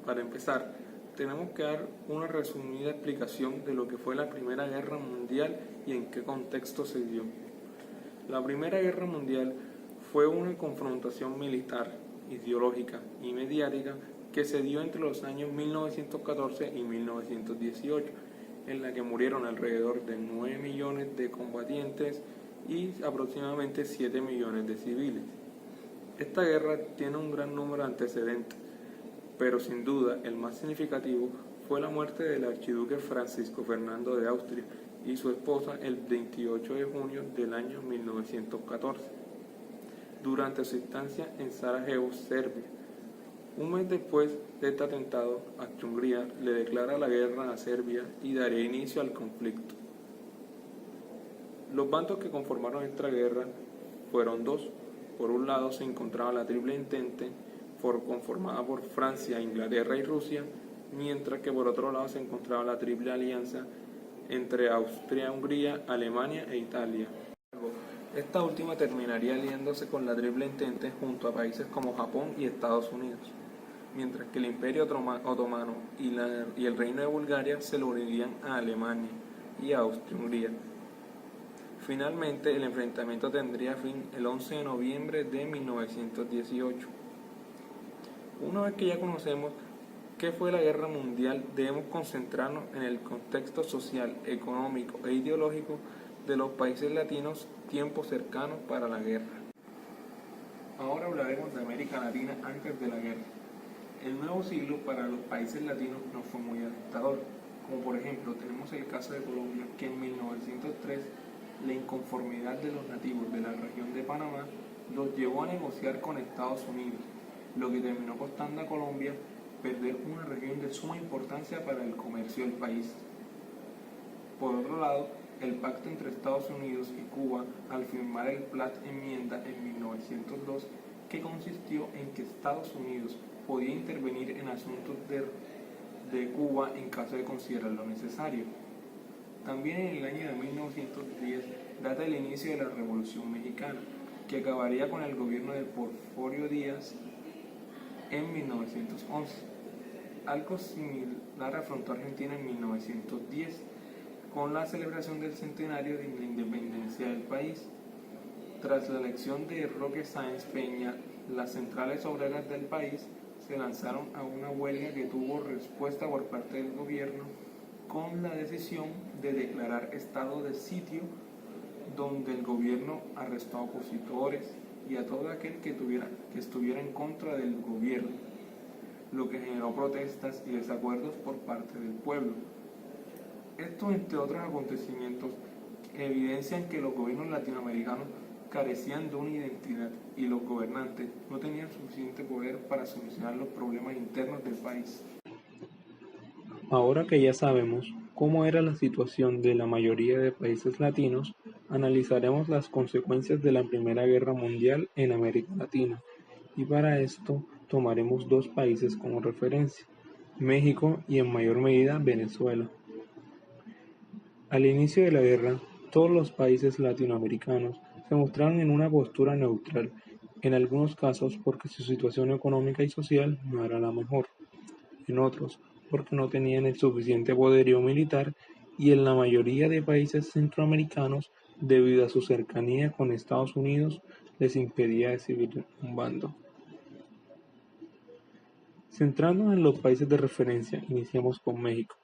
Para empezar, tenemos que dar una resumida explicación de lo que fue la Primera Guerra Mundial y en qué contexto se dio. La Primera Guerra Mundial fue una confrontación militar, ideológica y mediática que se dio entre los años 1914 y 1918, en la que murieron alrededor de 9 millones de combatientes y aproximadamente 7 millones de civiles. Esta guerra tiene un gran número de antecedentes, pero sin duda el más significativo fue la muerte del archiduque Francisco Fernando de Austria y su esposa el 28 de junio del año 1914, durante su estancia en Sarajevo, Serbia. Un mes después de este atentado, Austria-Hungría le declara la guerra a Serbia y daría inicio al conflicto. Los bandos que conformaron esta guerra fueron dos. Por un lado se encontraba la Triple Entente, conformada por Francia, Inglaterra y Rusia, mientras que por otro lado se encontraba la Triple Alianza entre Austria-Hungría, Alemania e Italia. Esta última terminaría aliándose con la Triple Entente junto a países como Japón y Estados Unidos, mientras que el Imperio Otomano y el Reino de Bulgaria se lo unirían a Alemania y a Austria-Hungría. Finalmente, el enfrentamiento tendría fin el 11 de noviembre de 1918. Una vez que ya conocemos qué fue la guerra mundial, debemos concentrarnos en el contexto social, económico e ideológico de los países latinos tiempos cercanos para la guerra. Ahora hablaremos de América Latina antes de la guerra. El nuevo siglo para los países latinos no fue muy alentador, como por ejemplo tenemos el caso de Colombia, que en 1903 la inconformidad de los nativos de la región de Panamá los llevó a negociar con Estados Unidos, lo que terminó costando a Colombia perder una región de suma importancia para el comercio del país. Por otro lado, el pacto entre Estados Unidos y Cuba al firmar el Platt Enmienda en 1902, que consistió en que Estados Unidos podía intervenir en asuntos de Cuba en caso de considerarlo necesario. También en el año de 1910 data el inicio de la Revolución Mexicana, que acabaría con el gobierno de Porfirio Díaz en 1911. Algo similar afrontó Argentina en 1910, con la celebración del centenario de la independencia del país. Tras la elección de Roque Sáenz Peña, las centrales obreras del país se lanzaron a una huelga que tuvo respuesta por parte del gobierno con la decisión de declarar estado de sitio, donde el gobierno arrestó a opositores y a todo aquel que estuviera en contra del gobierno, lo que generó protestas y desacuerdos por parte del pueblo. Esto, entre otros acontecimientos, evidencian que los gobiernos latinoamericanos carecían de una identidad y los gobernantes no tenían suficiente poder para solucionar los problemas internos del país. Ahora que ya sabemos cómo era la situación de la mayoría de países latinos, analizaremos las consecuencias de la Primera Guerra Mundial en América Latina, y para esto tomaremos dos países como referencia, México y en mayor medida Venezuela. Al inicio de la guerra, todos los países latinoamericanos se mostraron en una postura neutral, en algunos casos porque su situación económica y social no era la mejor, en otros porque no tenían el suficiente poderío militar y en la mayoría de países centroamericanos, debido a su cercanía con Estados Unidos, les impedía decidir un bando. Centrándonos en los países de referencia, iniciamos con México.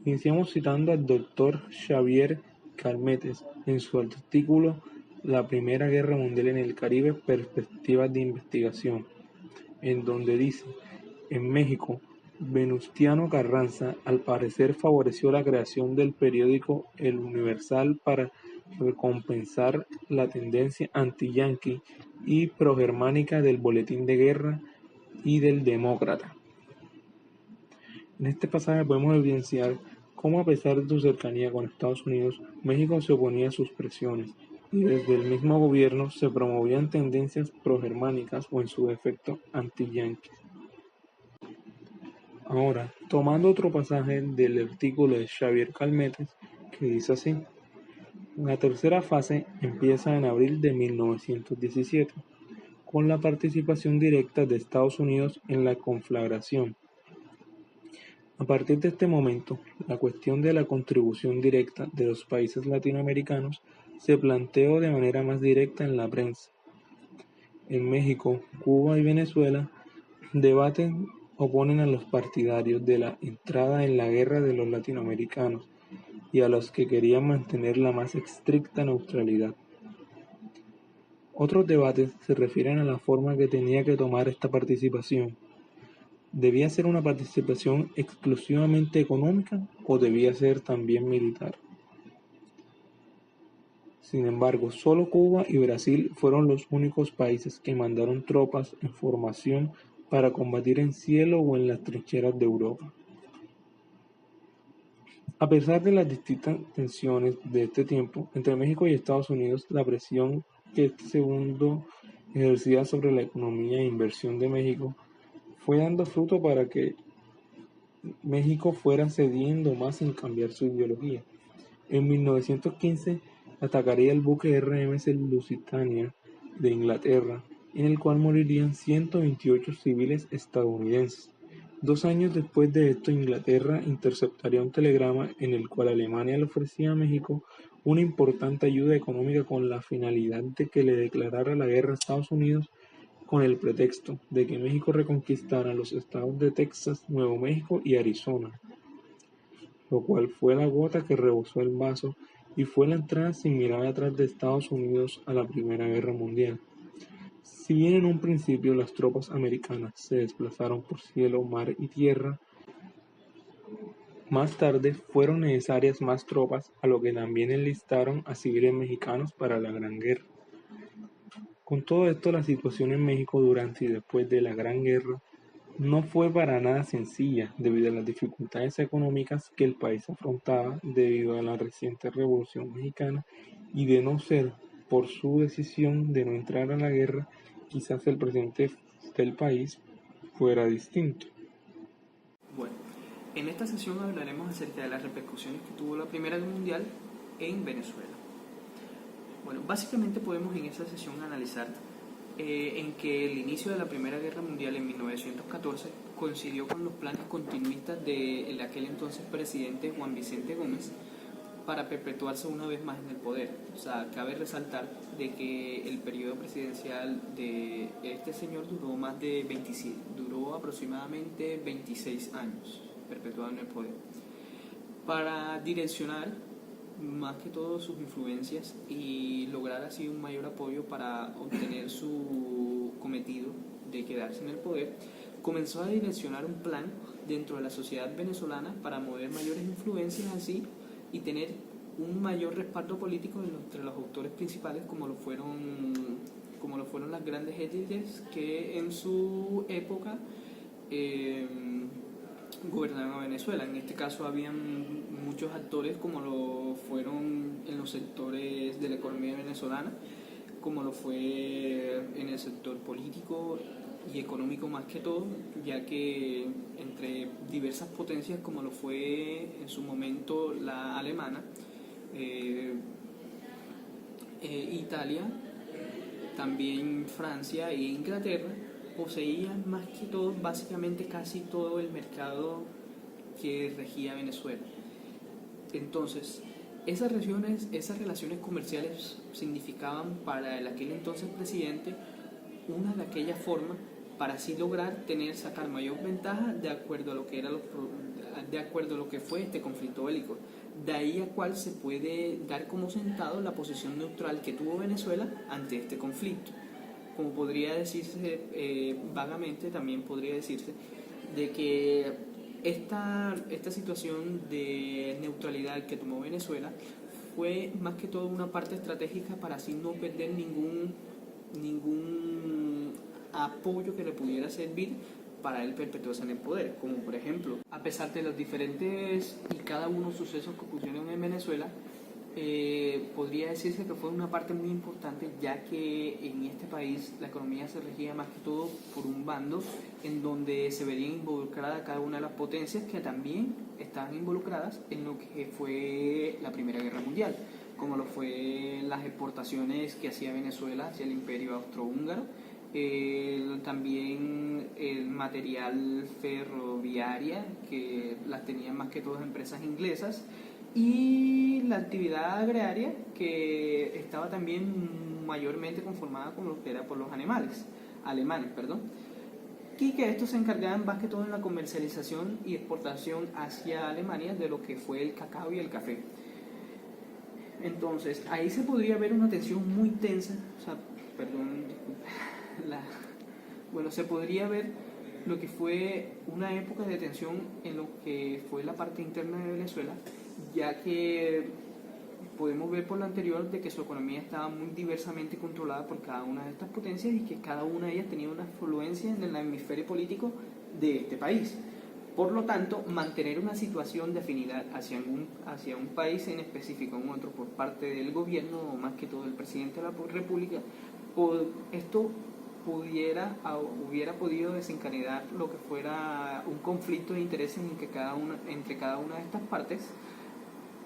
Iniciamos citando al doctor Xavier Calmetes en su artículo La Primera Guerra Mundial en el Caribe, perspectivas de investigación, en donde dice: en México, Venustiano Carranza al parecer favoreció la creación del periódico El Universal para recompensar la tendencia anti-yanqui y progermánica del Boletín de Guerra y del Demócrata. En este pasaje podemos evidenciar cómo, a pesar de su cercanía con Estados Unidos, México se oponía a sus presiones y desde el mismo gobierno se promovían tendencias progermánicas o en su defecto anti-yanquis. Ahora, tomando otro pasaje del artículo de Xavier Calmetes, que dice así: la tercera fase empieza en abril de 1917, con la participación directa de Estados Unidos en la conflagración, A partir de este momento, la cuestión de la contribución directa de los países latinoamericanos se planteó de manera más directa en la prensa. En México, Cuba y Venezuela debaten oponen a los partidarios de la entrada en la guerra de los latinoamericanos y a los que querían mantener la más estricta neutralidad. Otros debates se refieren a la forma que tenía que tomar esta participación. ¿Debía ser una participación exclusivamente económica o debía ser también militar? Sin embargo, solo Cuba y Brasil fueron los únicos países que mandaron tropas en formación para combatir en cielo o en las trincheras de Europa. A pesar de las distintas tensiones de este tiempo entre México y Estados Unidos, la presión que este segundo ejercía sobre la economía e inversión de México fue dando fruto para que México fuera cediendo más en cambiar su ideología. En 1915 atacaría el buque RMS Lusitania de Inglaterra, en el cual morirían 128 civiles estadounidenses. 2 años después de esto, Inglaterra interceptaría un telegrama en el cual Alemania le ofrecía a México una importante ayuda económica con la finalidad de que le declarara la guerra a Estados Unidos con el pretexto de que México reconquistara los estados de Texas, Nuevo México y Arizona, lo cual fue la gota que rebosó el vaso y fue la entrada sin mirar atrás de Estados Unidos a la Primera Guerra Mundial. Si bien en un principio las tropas americanas se desplazaron por cielo, mar y tierra, más tarde fueron necesarias más tropas, a lo que también enlistaron a civiles mexicanos para la Gran Guerra. Con todo esto, la situación en México durante y después de la Gran Guerra no fue para nada sencilla debido a las dificultades económicas que el país afrontaba debido a la reciente Revolución Mexicana y de no ser por su decisión de no entrar a la guerra, quizás el presente del país fuera distinto. Bueno, en esta sesión hablaremos acerca de las repercusiones que tuvo la Primera Guerra Mundial en Venezuela. Bueno, básicamente podemos en esta sesión analizar en que el inicio de la Primera Guerra Mundial en 1914 coincidió con los planes continuistas del aquel entonces presidente Juan Vicente Gómez para perpetuarse una vez más en el poder. O sea, cabe resaltar de que el periodo presidencial de este señor duró aproximadamente 26 años perpetuado en el poder, para direccionar más que todo sus influencias y lograr así un mayor apoyo para obtener su cometido de quedarse en el poder. Comenzó a direccionar un plan dentro de la sociedad venezolana para mover mayores influencias así y tener un mayor respaldo político entre los autores principales como lo fueron las grandes élites que en su época gobernaban a Venezuela. En este caso habían muchos actores como lo fueron en los sectores de la economía venezolana, como lo fue en el sector político y económico más que todo, ya que entre diversas potencias como lo fue en su momento la alemana, Italia, también Francia e Inglaterra, poseían más que todo, básicamente casi todo el mercado que regía Venezuela. Entonces, esas relaciones comerciales significaban para aquel entonces presidente una de aquellas formas para así lograr sacar mayor ventaja de acuerdo a lo que fue este conflicto bélico. De ahí a cual se puede dar como sentado la posición neutral que tuvo Venezuela ante este conflicto. Como podría decirse vagamente, también podría decirse de que esta situación de neutralidad que tomó Venezuela fue más que todo una parte estratégica para así no perder ningún apoyo que le pudiera servir para él perpetuarse en el poder, como por ejemplo, a pesar de los diferentes y cada uno sucesos que ocurrieron en Venezuela, podría decirse que fue una parte muy importante, ya que en este país la economía se regía más que todo por un bando en donde se verían involucradas cada una de las potencias que también estaban involucradas en lo que fue la Primera Guerra Mundial, como lo fue las exportaciones que hacía Venezuela hacia el Imperio Austrohúngaro también el material ferroviaria, que las tenían más que todas empresas inglesas, y la actividad agraria, que estaba también mayormente conformada con lo que era por los alemanes, y que estos se encargaban más que todo en la comercialización y exportación hacia Alemania de lo que fue el cacao y el café. Entonces, ahí se podría ver una tensión muy tensa, se podría ver lo que fue una época de tensión en lo que fue la parte interna de Venezuela, ya que podemos ver por lo anterior de que su economía estaba muy diversamente controlada por cada una de estas potencias y que cada una de ellas tenía una influencia en el hemisferio político de este país. Por lo tanto, mantener una situación de afinidad hacia un país en específico, en otro, por parte del gobierno, o más que todo el presidente de la República, esto hubiera podido desencadenar lo que fuera un conflicto de intereses entre cada una de estas partes,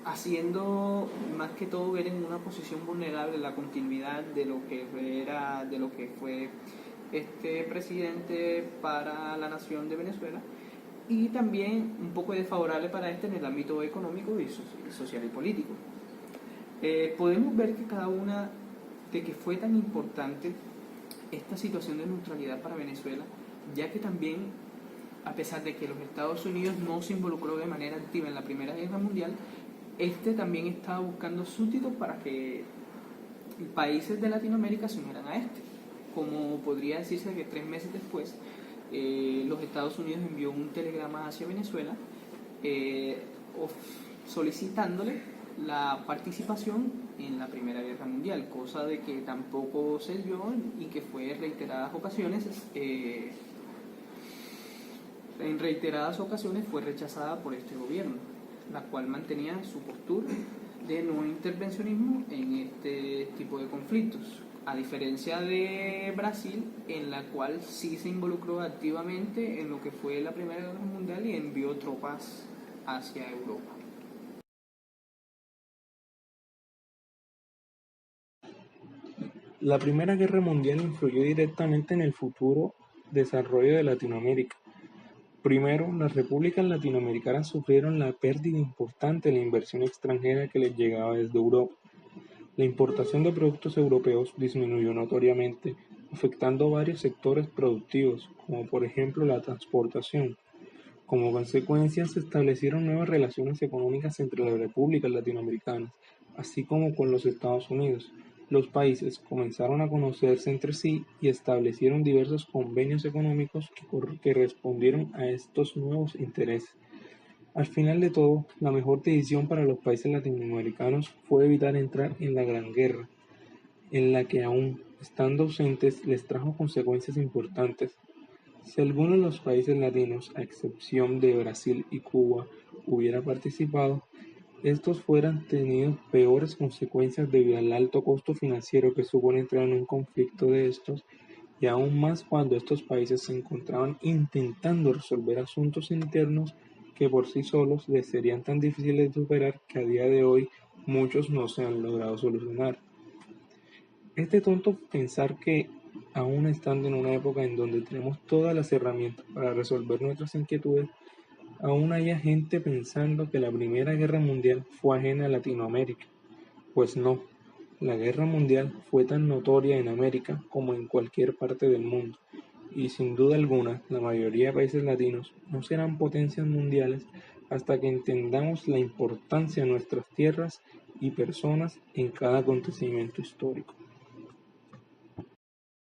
haciendo más que todo ver en una posición vulnerable la continuidad de lo que fue este presidente para la nación de Venezuela, y también un poco desfavorable para este en el ámbito económico y social y político. Podemos ver que fue tan importante esta situación de neutralidad para Venezuela, ya que también, a pesar de que los Estados Unidos no se involucró de manera activa en la Primera Guerra Mundial, también estaba buscando súbditos para que países de Latinoamérica se unieran a como podría decirse que 3 meses después, los Estados Unidos envió un telegrama hacia Venezuela solicitándole la participación en la Primera Guerra Mundial, cosa de que tampoco se dio y que fue en reiteradas ocasiones fue rechazada por este gobierno, la cual mantenía su postura de no intervencionismo en este tipo de conflictos, a diferencia de Brasil, en la cual sí se involucró activamente en lo que fue la Primera Guerra Mundial y envió tropas hacia Europa. La Primera Guerra Mundial influyó directamente en el futuro desarrollo de Latinoamérica. Primero, las repúblicas latinoamericanas sufrieron la pérdida importante de la inversión extranjera que les llegaba desde Europa. La importación de productos europeos disminuyó notoriamente, afectando varios sectores productivos, como por ejemplo la transportación. Como consecuencia, se establecieron nuevas relaciones económicas entre las repúblicas latinoamericanas, así como con los Estados Unidos. Los países comenzaron a conocerse entre sí y establecieron diversos convenios económicos que respondieron a estos nuevos intereses. Al final de todo, la mejor decisión para los países latinoamericanos fue evitar entrar en la Gran Guerra, en la que aún estando ausentes les trajo consecuencias importantes. Si alguno de los países latinos, a excepción de Brasil y Cuba, hubiera participado, estos fueran tenido peores consecuencias debido al alto costo financiero que supone entrar en un conflicto de estos, y aún más cuando estos países se encontraban intentando resolver asuntos internos que por sí solos les serían tan difíciles de superar que a día de hoy muchos no se han logrado solucionar. Es de tonto pensar que, aún estando en una época en donde tenemos todas las herramientas para resolver nuestras inquietudes, aún haya gente pensando que la Primera Guerra Mundial fue ajena a Latinoamérica. Pues no, la Guerra Mundial fue tan notoria en América como en cualquier parte del mundo, y sin duda alguna la mayoría de países latinos no serán potencias mundiales hasta que entendamos la importancia de nuestras tierras y personas en cada acontecimiento histórico.